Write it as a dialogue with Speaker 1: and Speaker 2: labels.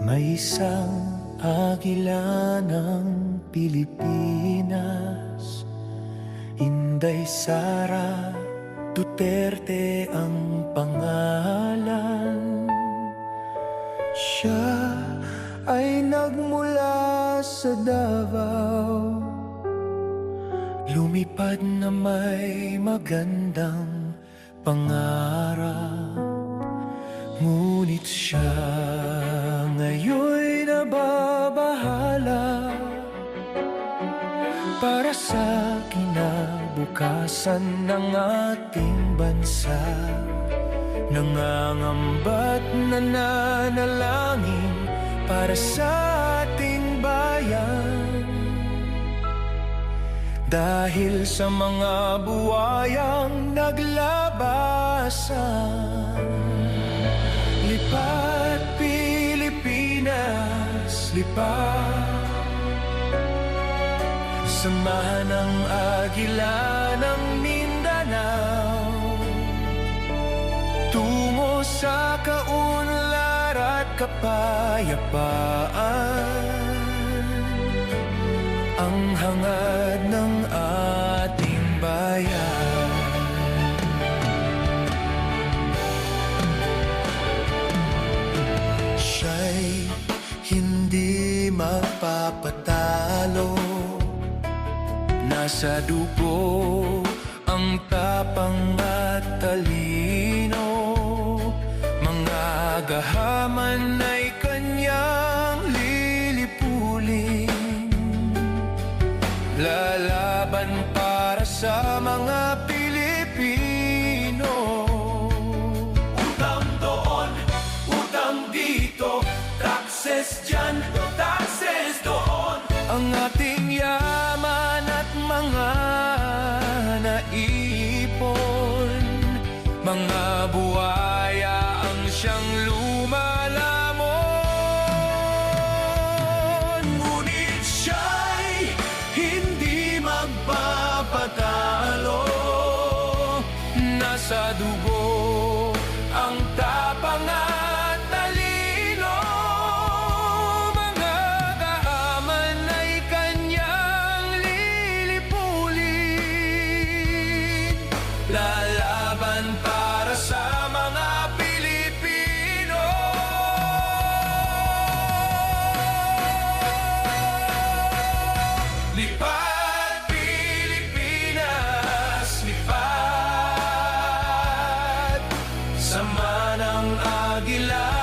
Speaker 1: May isang agila ng Pilipinas, Inday Sara Duterte ang pangalan. Siya ay nagmula sa Davao, lumipad na may magandang pangarap. Ngunit siya ngayon'y nababahala para sa kinabukasan ng ating bansa. Nangangamba't nananalangin para sa ating bayan, dahil sa mga buwayang naglabasan. Lipat Pilipinas, lipat, samahan ang agila ng Mindanao tungo sa kaunlad at kapayapaan. Ang hangad ng ating bayan. Siya'y hindi mapapatalo, nasa dugo ang tapang at talino. Mga gahaman ay kanyang lilipulin, lalaban para sa mga Pilipino. Utang doon, utang dito, taxes dyan, taxes doon. Ang ating yaman at mga naipon, mga buwaya ang siyang lumalamon. Ngunit siya'y hindi magpapatalo, nasa dugo ang tapang at talino. Mga gahaman ay kanyang lilipulin, lalaban para sa mga Pilipino. Lipat Pilipinas, lipat, sama ng agila